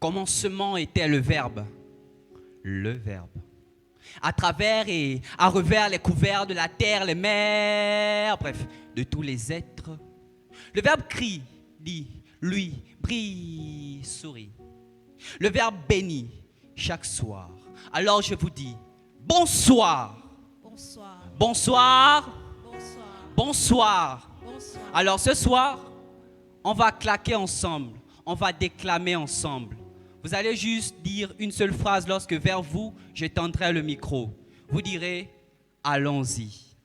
commencement était le Verbe. Le Verbe. À travers et à revers les couverts de la terre, les mers, bref, de tous les êtres. Le Verbe crie, dit, lui, brille, sourit. Le Verbe bénit chaque soir. Alors je vous dis, bonsoir. Bonsoir. Bonsoir. Bonsoir. Bonsoir. Bonsoir. Alors ce soir, on va claquer ensemble. On va déclamer ensemble. Vous allez juste dire une seule phrase lorsque vers vous, je tendrai le micro. Vous direz, allons-y.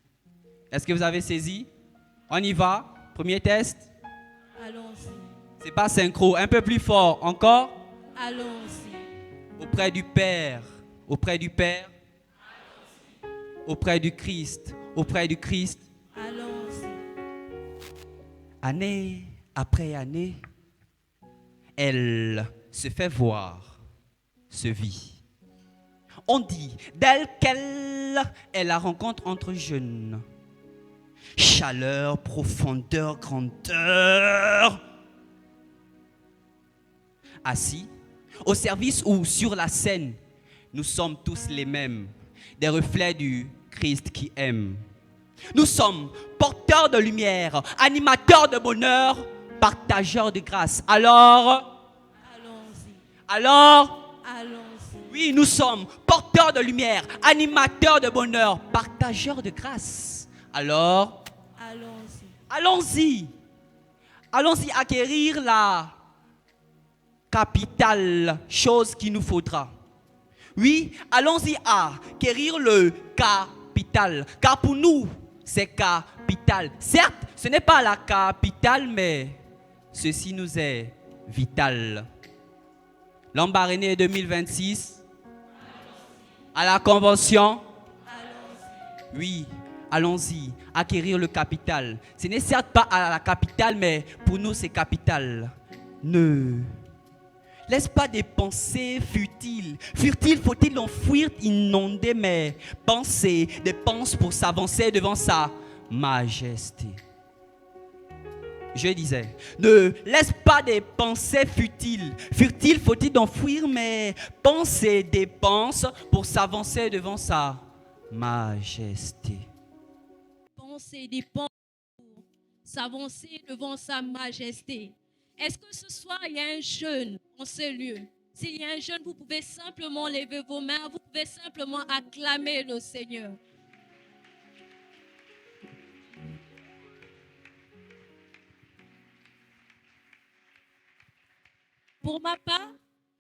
Est-ce que vous avez saisi? On y va. Premier test. Allons-y. C'est pas synchro. Un peu plus fort. Encore. Allons-y. Auprès du Père. Auprès du Père. Auprès du Christ. Auprès du Christ. Allons-y. Année après année, elle se fait voir, se vit. On dit d'elle qu'elle est la rencontre entre jeunes. Chaleur, profondeur, grandeur. Assis, au service ou sur la scène, nous sommes tous les mêmes, des reflets du Christ qui aime. Nous sommes porteurs de lumière, animateurs de bonheur, partageurs de grâce. Alors, Allons-y. oui, nous sommes porteurs de lumière, animateurs de bonheur, partageurs de grâce. Alors, Allons-y. allons-y acquérir la capitale, chose qu'il nous faudra. Oui, allons-y acquérir le capital, car pour nous, c'est capital. Certes, ce n'est pas la capitale, mais ceci nous est vital. L'Embarrainé 2026, à la convention, oui, allons-y, acquérir le capital. Ce n'est certes pas à la capitale, mais pour nous c'est capital. Ne laisse pas des pensées futiles. Futiles, faut-il enfouir, inonder mes pensées, des penses pour s'avancer devant sa majesté. Je disais, ne laisse pas des pensées futiles. Futiles, faut-il enfouir mes pensées, des penses pour s'avancer devant sa majesté. Pensez des pensées pour s'avancer devant sa majesté. Est-ce que ce soir, il y a un jeûne en ce lieu? S'il y a un jeûne, vous pouvez simplement lever vos mains, vous pouvez simplement acclamer le Seigneur. Pour ma part,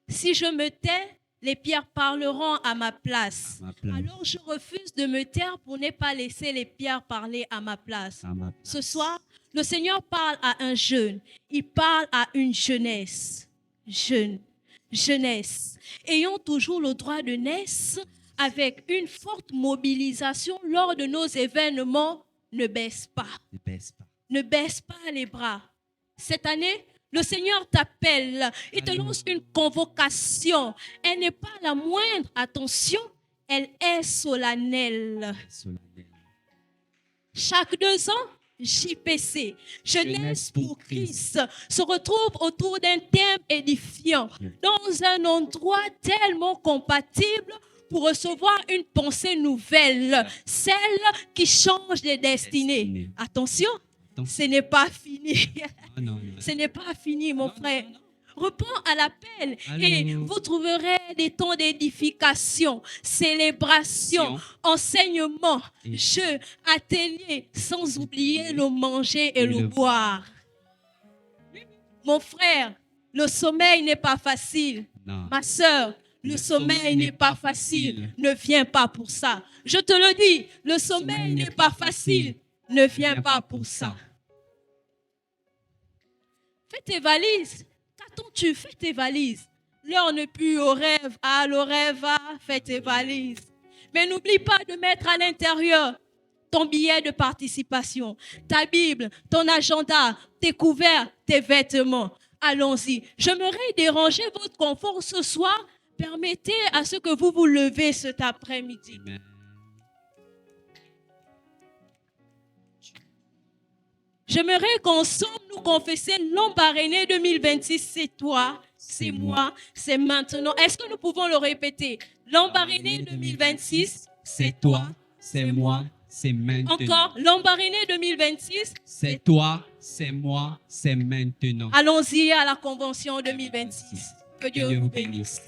si je me tais, les pierres parleront à ma place. Alors je refuse de me taire pour ne pas laisser les pierres parler à ma place. Ce soir, le Seigneur parle à un jeune. Il parle à une jeunesse. Jeunesse. Ayons toujours le droit de naître avec une forte mobilisation lors de nos événements. Ne baisse pas. Ne baisse pas les bras. Cette année, le Seigneur t'appelle. Il te lance une convocation. Elle n'est pas la moindre. Attention, elle est solennelle. Chaque 2 ans, JPC, Jeunesse pour Christ, se retrouve autour d'un thème édifiant, dans un endroit tellement compatible pour recevoir une pensée nouvelle, celle qui change les destinées. Attention, ce n'est pas fini. Ce n'est pas fini, mon frère. Réponds à l'appel et vous trouverez des temps d'édification, célébration, enseignement, jeu, atelier, sans oublier le manger et le boire. Mon frère, le sommeil n'est pas facile. Ma soeur, le sommeil n'est pas facile. Ne viens pas pour ça. Je te le dis, le sommeil n'est pas facile. Ne viens pas pour ça. Fais tes valises. Qu'attends-tu? Fais tes valises. L'heure n'est plus au rêve. Ah, le rêve va. Fais tes valises. Mais n'oublie pas de mettre à l'intérieur ton billet de participation, ta Bible, ton agenda, tes couverts, tes vêtements. Allons-y. J'aimerais déranger votre confort ce soir. Permettez à ce que vous vous levez cet après-midi. Amen. J'aimerais qu'ensemble nous confessions l'Embarrainé 2026, c'est toi. c'est moi, c'est maintenant. Est-ce que nous pouvons le répéter? L'Embariné 2026, C'est toi, c'est moi, c'est maintenant. encore, l'Embariné 2026, C'est toi, c'est moi, c'est maintenant. allons-y à la convention 2026. Que Que Dieu Dieu vous vous bénisse. bénisse.